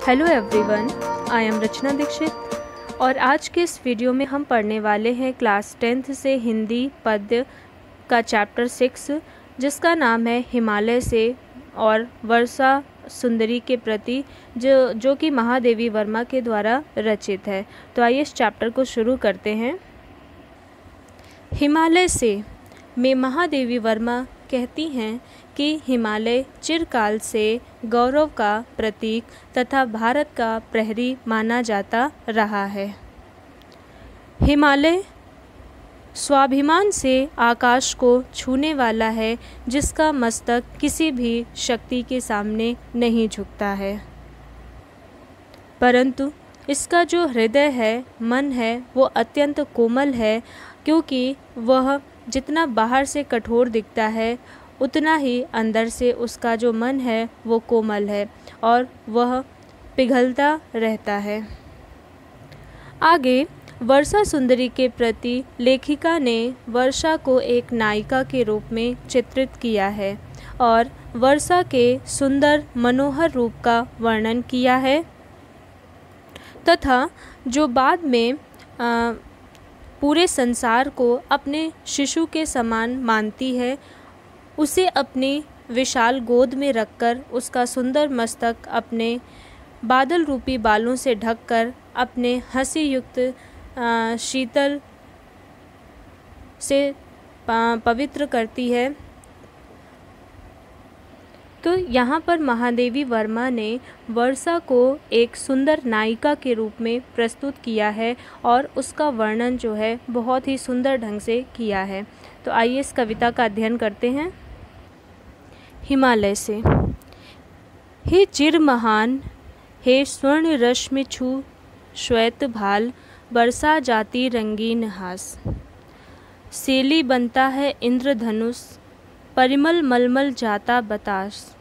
Hello everyone, I am रचना दीक्षित और आज के इस वीडियो में हम पढ़ने वाले हैं क्लास 10th से हिंदी पद्य का चैप्टर 6 जिसका नाम है हिमालय से और वर्षा सुंदरी के प्रति जो कि महादेवी वर्मा के द्वारा रचित है। तो आइए इस चैप्टर को शुरू करते हैं। हिमालय से में महादेवी वर्मा कहती हैं कि हिमालय चिरकाल से गौरव का प्रतीक तथा भारत का प्रहरी माना जाता रहा है। हिमालय स्वाभिमान से आकाश को छूने वाला है, जिसका मस्तक किसी भी शक्ति के सामने नहीं झुकता है, परंतु इसका जो हृदय है, मन है, वो अत्यंत कोमल है, क्योंकि वह जितना बाहर से कठोर दिखता है उतना ही अंदर से उसका जो मन है वो कोमल है और वह पिघलता रहता है। आगे वर्षा सुंदरी के प्रति लेखिका ने वर्षा को एक नायिका के रूप में चित्रित किया है और वर्षा के सुंदर मनोहर रूप का वर्णन किया है तथा जो बाद में पूरे संसार को अपने शिशु के समान मानती है, उसे अपनी विशाल गोद में रखकर उसका सुंदर मस्तक अपने बादल रूपी बालों से ढककर अपने हंसी युक्त शीतल से पवित्र करती है। तो यहाँ पर महादेवी वर्मा ने वर्षा को एक सुंदर नायिका के रूप में प्रस्तुत किया है और उसका वर्णन जो है बहुत ही सुंदर ढंग से किया है। तो आइए इस कविता का अध्ययन करते हैं। हिमालय से। हे चिर महान, हे स्वर्ण रश्मि छू श्वेत भाल, बरसा जाती रंगीन हास। सेली बनता है इंद्रधनुष, परिमल मलमल जाता बतास,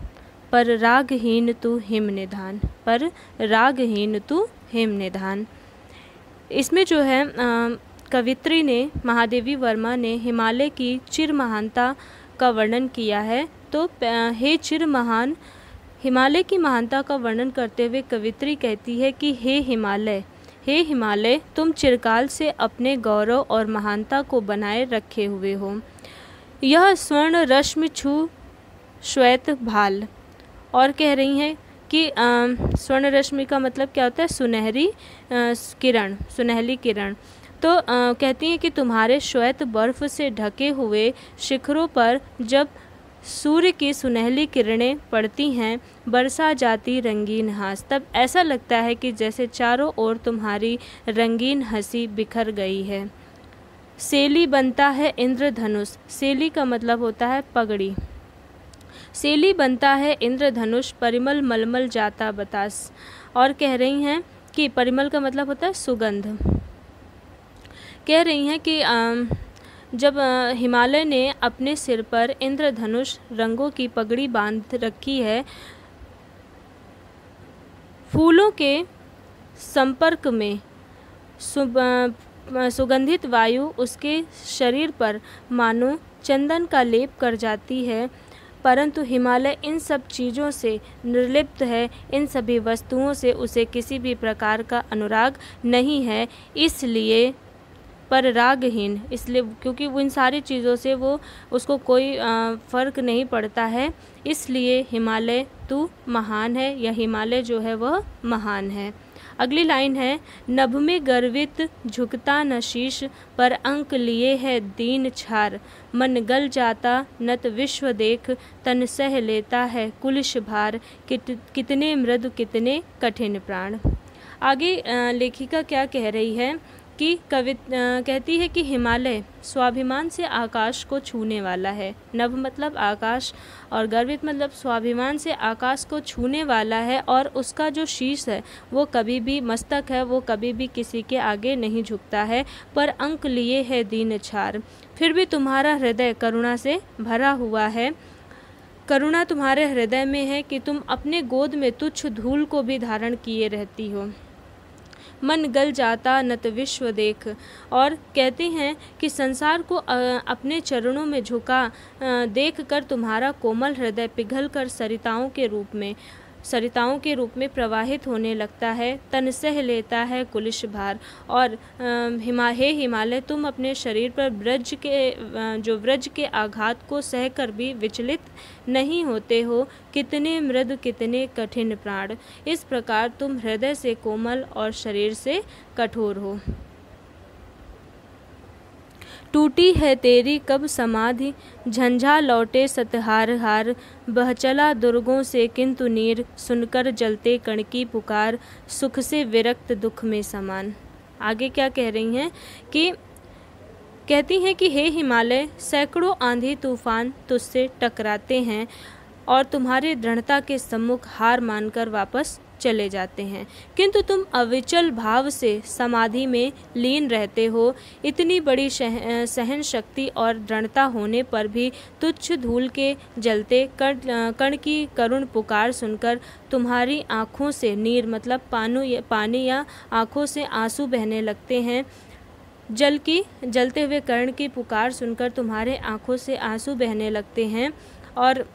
पर रागहीन तू हिम निधान, पर रागहीन तू हिम निधान। इसमें जो है कवित्री ने महादेवी वर्मा ने हिमालय की चिर महानता का वर्णन किया है। तो हे चिर महान, हिमालय की महानता का वर्णन करते हुए कवित्री कहती है कि हे हिमालय, तुम चिरकाल से अपने गौरव और महानता को बनाए रखे हुए हो। यह स्वर्ण रश्मि छू श्वेत भाल, और कह रही हैं कि स्वर्ण रश्मि का मतलब क्या होता है? सुनहरी किरण, सुनहली किरण। तो कहती हैं कि तुम्हारे श्वेत बर्फ से ढके हुए शिखरों पर जब सूर्य की सुनहली किरणें पड़ती हैं, बरसा जाती रंगीन हास, तब ऐसा लगता है कि जैसे चारों ओर तुम्हारी रंगीन हंसी बिखर गई है। सेली बनता है इंद्रधनुष, सेली का मतलब होता है पगड़ी। सेली बनता है इंद्रधनुष, परिमल मलमल जाता बतास, और कह रही हैं कि परिमल का मतलब होता है सुगंध। कह रही हैं कि जब हिमालय ने अपने सिर पर इंद्रधनुष रंगों की पगड़ी बांध रखी है, फूलों के संपर्क में सुगंधित वायु उसके शरीर पर मानो चंदन का लेप कर जाती है, परंतु हिमालय इन सब चीज़ों से निर्लिप्त है। इन सभी वस्तुओं से उसे किसी भी प्रकार का अनुराग नहीं है, इसलिए पर रागहीन, इसलिए क्योंकि वो इन सारी चीज़ों से वो उसको कोई फ़र्क नहीं पड़ता है, इसलिए हिमालय तू महान है, या हिमालय जो है वह महान है। अगली लाइन है, नभ में गर्वित झुकता न शीश, पर अंक लिए है दीन छार, मन गल जाता नत विश्व देख, तन सह लेता है कुलिश भार, कितने मृदु कितने कठिन प्राण। आगे लेखिका क्या कह रही है कि कहती है कि हिमालय स्वाभिमान से आकाश को छूने वाला है। नभ मतलब आकाश और गर्वित मतलब स्वाभिमान से आकाश को छूने वाला है, और उसका जो शीश है वो कभी भी, मस्तक है वो कभी भी किसी के आगे नहीं झुकता है, पर अंक लिए है दीन छार। फिर भी तुम्हारा हृदय करुणा से भरा हुआ है, करुणा तुम्हारे हृदय में है कि तुम अपने गोद में तुच्छ धूल को भी धारण किए रहती हो। मन गल जाता नत विश्व देख, और कहते हैं कि संसार को अपने चरणों में झुका देखकर तुम्हारा कोमल हृदय पिघल कर सरिताओं के रूप में सरिताओं के रूप में प्रवाहित होने लगता है, तन सह लेता है कुलिश भार। और हे हिमालय, तुम अपने शरीर पर व्रज के आघात को सहकर भी विचलित नहीं होते हो। कितने मृदु, कितने कठिन प्राण। इस प्रकार तुम हृदय से कोमल और शरीर से कठोर हो। टूटी है तेरी कब समाधि, झंझा लौटे सतहार हार। बह चला दुर्गों से किंतु नीर, सुनकर जलते कण की पुकार। सुख से विरक्त दुख में समान। आगे क्या कह रही हैं कि कहती हैं कि हे हिमालय, सैकड़ों आंधी तूफान तुझसे टकराते हैं और तुम्हारे दृढ़ता के सम्मुख हार मानकर वापस चले जाते हैं, किंतु तुम अविचल भाव से समाधि में लीन रहते हो। इतनी बड़ी सहन शक्ति और दृढ़ता होने पर भी तुच्छ धूल के जलते कण की करुण पुकार सुनकर तुम्हारी आँखों से नीर मतलब पानी या आँखों से आंसू बहने लगते हैं। जलते हुए कर्ण की पुकार सुनकर तुम्हारे आँखों से आंसू बहने लगते हैं और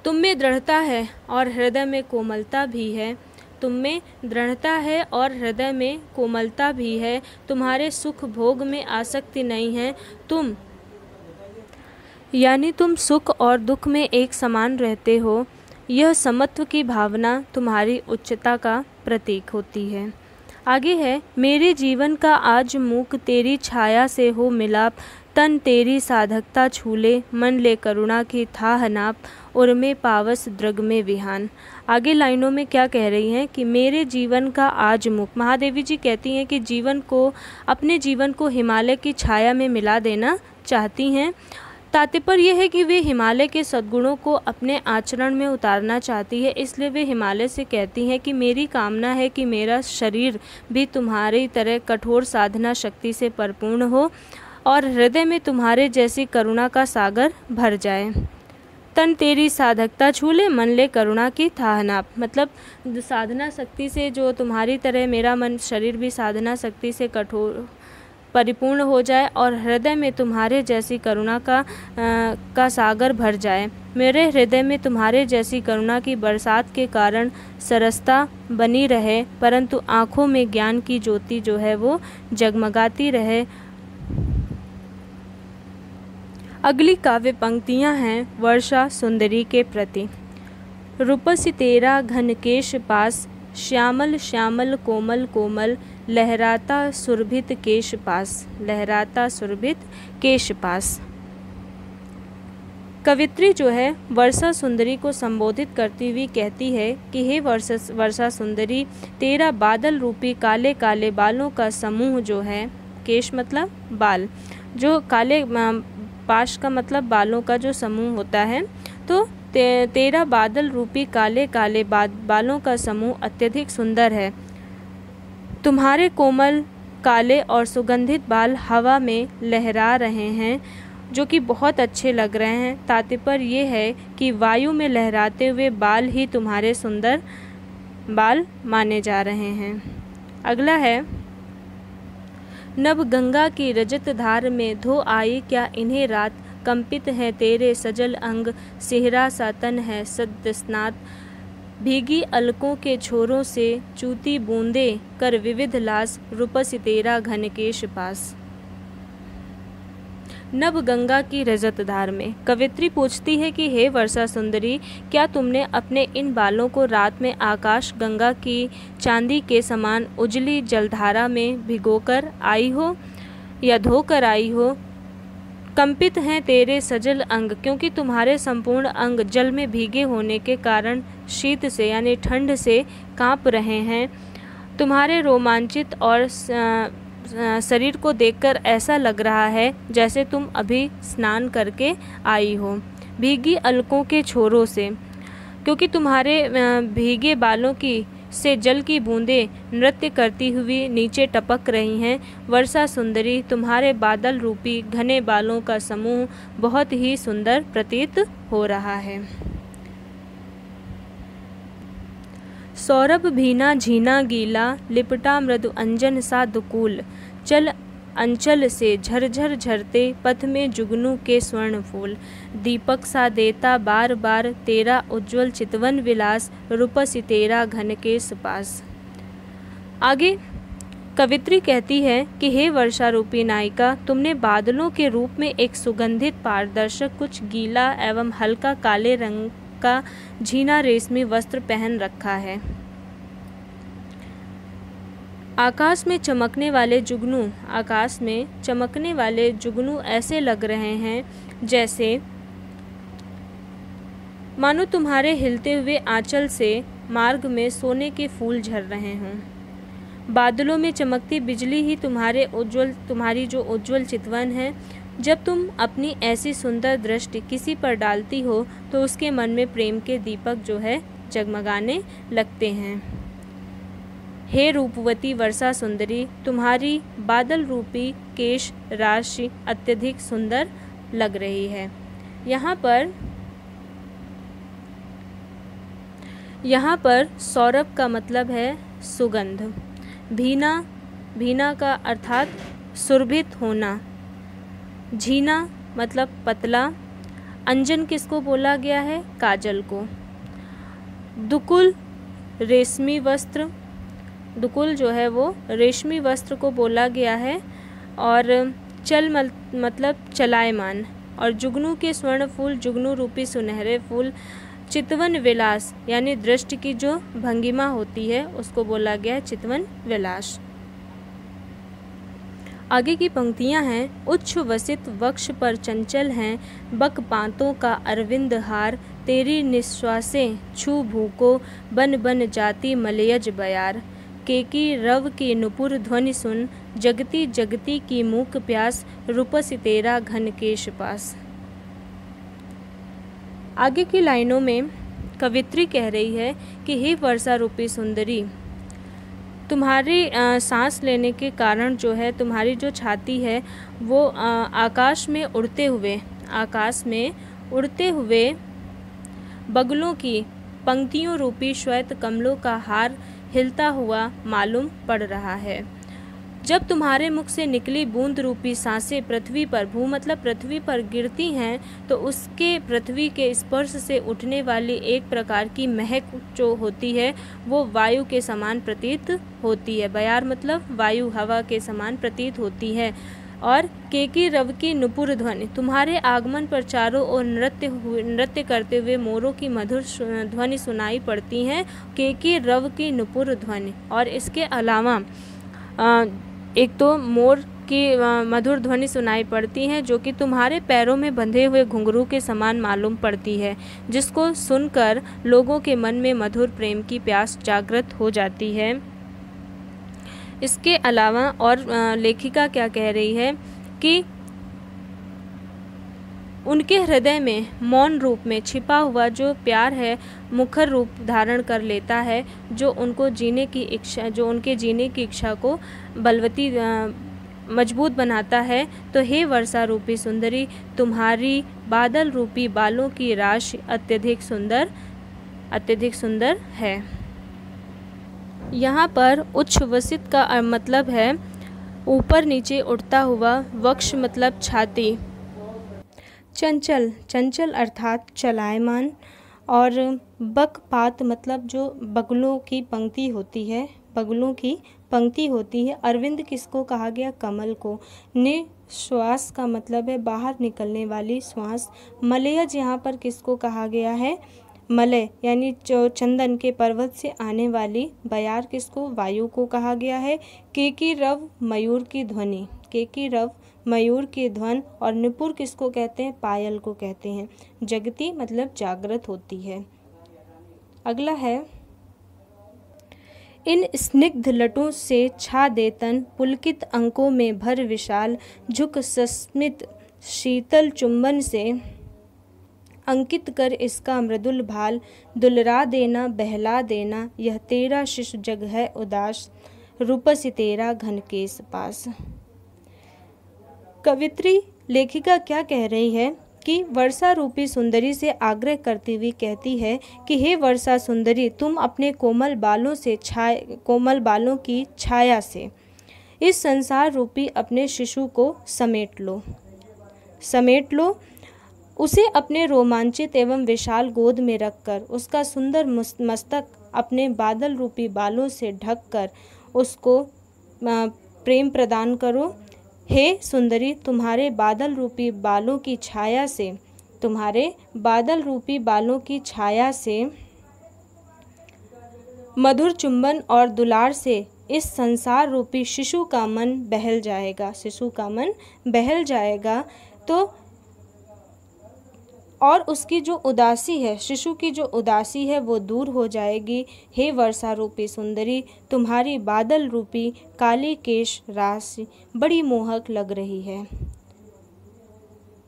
तुम में दृढ़ता है और हृदय में कोमलता भी है। तुम में दृढ़ता है और हृदय में कोमलता भी है। तुम्हारे सुख भोग में आसक्ति नहीं है। तुम सुख और दुख में एक समान रहते हो। यह समत्व की भावना तुम्हारी उच्चता का प्रतीक होती है। आगे है, मेरे जीवन का आज मूक तेरी छाया से हो मिलाप। तन तेरी साधकता छूले, मन ले करुणा की थाह नाप। उर्मे पावस द्रग में विहान। आगे लाइनों में क्या कह रही हैं कि मेरे जीवन का आज मुख। महादेवी जी कहती हैं कि अपने जीवन को हिमालय की छाया में मिला देना चाहती हैं। तात्पर्य यह है कि वे हिमालय के सद्गुणों को अपने आचरण में उतारना चाहती है। इसलिए वे हिमालय से कहती हैं कि मेरी कामना है कि मेरा शरीर भी तुम्हारी तरह कठोर साधना शक्ति से परिपूर्ण हो और हृदय में तुम्हारे जैसी करुणा का सागर भर जाए। तन तेरी साधकता छूले, मन ले करुणा की थाह नाप। मतलब साधना शक्ति से जो तुम्हारी तरह मेरा मन शरीर भी साधना शक्ति से कठोर परिपूर्ण हो जाए और हृदय में तुम्हारे जैसी करुणा का सागर भर जाए। मेरे हृदय में तुम्हारे जैसी करुणा की बरसात के कारण सरसता बनी रहे, परंतु आँखों में ज्ञान की ज्योति जो है वो जगमगाती रहे। अगली काव्य पंक्तियाँ हैं वर्षा सुंदरी के प्रति। रूपसी तेरा घनकेश पास, श्यामल श्यामल कोमल कोमल। लहराता सुरभित केश पास, लहराता सुरभित केश पास। कवित्री जो है वर्षा सुंदरी को संबोधित करती हुई कहती है कि हे वर्षा सुंदरी, तेरा बादल रूपी काले काले बालों का समूह जो है, केश मतलब बाल, जो काले पाश का मतलब बालों का जो समूह होता है, तो तेरा बादल रूपी काले काले बालों का समूह अत्यधिक सुंदर है। तुम्हारे कोमल काले और सुगंधित बाल हवा में लहरा रहे हैं, जो कि बहुत अच्छे लग रहे हैं। तात्पर्य ये है कि वायु में लहराते हुए बाल ही तुम्हारे सुंदर बाल माने जा रहे हैं। अगला है, नभ गंगा की रजत धार में धो आई क्या इन्हें रात। कंपित है तेरे सजल अंग, सेहरा सा तन है सद्य स्नात। भीगी अलकों के छोरों से चूती बूंदे कर विविध लास। रूपस तेरा घनकेश पास। नभ गंगा की रजत धार में कवित्री पूछती है कि हे वर्षा सुंदरी, क्या तुमने अपने इन बालों को रात में आकाश गंगा की चांदी के समान उजली जलधारा में भिगोकर आई हो या धोकर आई हो। कंपित हैं तेरे सजल अंग, क्योंकि तुम्हारे संपूर्ण अंग जल में भीगे होने के कारण शीत से यानी ठंड से कांप रहे हैं। तुम्हारे रोमांचित और शरीर को देखकर ऐसा लग रहा है जैसे तुम अभी स्नान करके आई हो। भीगी अलकों के छोरों से, क्योंकि तुम्हारे भीगे बालों की से जल की बूंदें नृत्य करती हुई नीचे टपक रही हैं। वर्षा सुंदरी, तुम्हारे बादल रूपी घने बालों का समूह बहुत ही सुंदर प्रतीत हो रहा है। सौरभ भीना झीना गीला, लिपटा मृदु अंजन सा दुकूल। चल अंचल से झरझर झरते पथ में जुगनू के स्वर्ण फूल, दीपक सा देता बार बार तेरा उज्ज्वल चितवन विलास, रूपसी तेरा घन केश पास। आगे कवित्री कहती है कि हे वर्षा रूपी नायिका, तुमने बादलों के रूप में एक सुगंधित पारदर्शक कुछ गीला एवं हल्का काले रंग का झीना रेशमी वस्त्र पहन रखा है। आकाश में चमकने वाले जुगनू ऐसे लग रहे हैं जैसे मानो तुम्हारे हिलते हुए आंचल से मार्ग में सोने के फूल झर रहे हों। बादलों में चमकती बिजली ही तुम्हारी जो उज्ज्वल चितवन है। जब तुम अपनी ऐसी सुंदर दृष्टि किसी पर डालती हो तो उसके मन में प्रेम के दीपक जो है जगमगाने लगते हैं। हे रूपवती वर्षा सुंदरी, तुम्हारी बादल रूपी केश राशि अत्यधिक सुंदर लग रही है। यहाँ पर सौरभ का मतलब है सुगंध, भीना का अर्थात सुरभित होना, झीना मतलब पतला, अंजन किसको बोला गया है? काजल को। दुकुल रेशमी वस्त्र, दुकुल जो है वो रेशमी वस्त्र को बोला गया है। और चल मतलब चलायमान, और जुगनू के स्वर्ण फूल, जुगनू रूपी सुनहरे फूल, चितवन विलास यानी दृष्टि की जो भंगिमा होती है उसको बोला गया है चितवन विलास। आगे की पंक्तियां हैं, उच्छ्वसित वक्ष पर चंचल हैं बक पांतों का अरविंद हार, तेरी निश्वासें छू भूको बन बन जाती मलयज बयार, केकी रव की नुपुर ध्वनि सुन जगती जगती की मूक प्यास, रूपसी तेरा घन केश पास। आगे की लाइनों में कवित्री कह रही है कि हे वर्षा रूपी सुंदरी, तुम्हारी सांस लेने के कारण जो है तुम्हारी जो छाती है वो आकाश में उड़ते हुए बगलों की पंक्तियों रूपी श्वेत कमलों का हार हिलता हुआ मालूम पड़ रहा है। जब तुम्हारे मुख से निकली बूंद रूपी सांसें पृथ्वी पर, भू मतलब पृथ्वी पर गिरती हैं तो उसके पृथ्वी के स्पर्श से उठने वाली एक प्रकार की महक जो होती है वो वायु के समान प्रतीत होती है। बयार मतलब वायु, हवा के समान प्रतीत होती है। और केकी रव की नुपुर ध्वनि, तुम्हारे आगमन पर चारों ओर नृत्य करते हुए मोरों की मधुर ध्वनि सुनाई पड़ती हैं। केकी रव की नुपुर ध्वनि, और इसके अलावा एक तो मोर की मधुर ध्वनि सुनाई पड़ती है जो कि तुम्हारे पैरों में बंधे हुए घुंघरू के समान मालूम पड़ती है, जिसको सुनकर लोगों के मन में मधुर प्रेम की प्यास जागृत हो जाती है। इसके अलावा और लेखिका क्या कह रही है कि उनके हृदय में मौन रूप में छिपा हुआ जो प्यार है मुखर रूप धारण कर लेता है, जो उनके जीने की इच्छा को बलवती मजबूत बनाता है। तो हे वर्षा रूपी सुंदरी, तुम्हारी बादल रूपी बालों की राशि अत्यधिक सुंदर है। यहाँ पर उच्छ्वसित का मतलब है ऊपर नीचे उठता हुआ, वक्ष मतलब छाती, चंचल अर्थात चलायमान, और बकपात मतलब जो बगलों की पंक्ति होती है। अरविंद किसको कहा गया? कमल को। निश्वास का मतलब है बाहर निकलने वाली श्वास। मलयज यहाँ पर किसको कहा गया है? मलय यानी जो चंदन के पर्वत से आने वाली। बयार किसको? वायु को कहा गया है। केकी रव मयूर की ध्वनि, मयूर की ध्वन। और नुपुर किसको कहते हैं? पायल को कहते हैं। जगती मतलब जागृत होती है। अगला है, इन स्निग्ध लटों से छा दे तन, पुलकित अंकों में भर विशाल, झुक सस्मित शीतल चुंबन से अंकित कर इसका मृदुल भाल, दुलरा देना बहला देना यह तेरा शिशु जग है उदास, रूपसी तेरा घन केश पास। कवित्री लेखिका क्या कह रही है कि वर्षा रूपी सुंदरी से आग्रह करती हुई कहती है कि हे वर्षा सुंदरी, तुम अपने कोमल बालों की छाया से इस संसार रूपी अपने शिशु को समेट लो, उसे अपने रोमांचित एवं विशाल गोद में रखकर उसका सुंदर मस्तक अपने बादल रूपी बालों से ढककर उसको प्रेम प्रदान करो। हे सुंदरी, तुम्हारे बादल रूपी बालों की छाया से मधुर चुंबन और दुलार से इस संसार रूपी शिशु का मन बहल जाएगा तो और उसकी जो उदासी है, शिशु की जो उदासी है वो दूर हो जाएगी। हे वर्षा रूपी सुंदरी, तुम्हारी बादल रूपी काली केश राशि बड़ी मोहक लग रही है।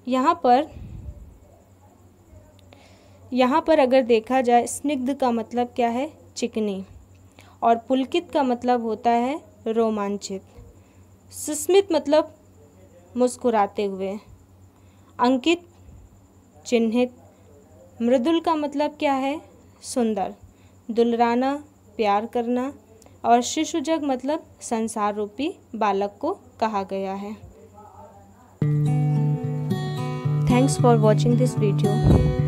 यहाँ पर अगर देखा जाए, स्निग्ध का मतलब क्या है? चिकनी, और पुलकित का मतलब होता है रोमांचित। सुस्मित मतलब मुस्कुराते हुए, अंकित चिन्हित, मृदुल का मतलब क्या है? सुंदर, दुलराना प्यार करना, और शिशुजग मतलब संसार रूपी बालक को कहा गया है। Thanks for watching this video.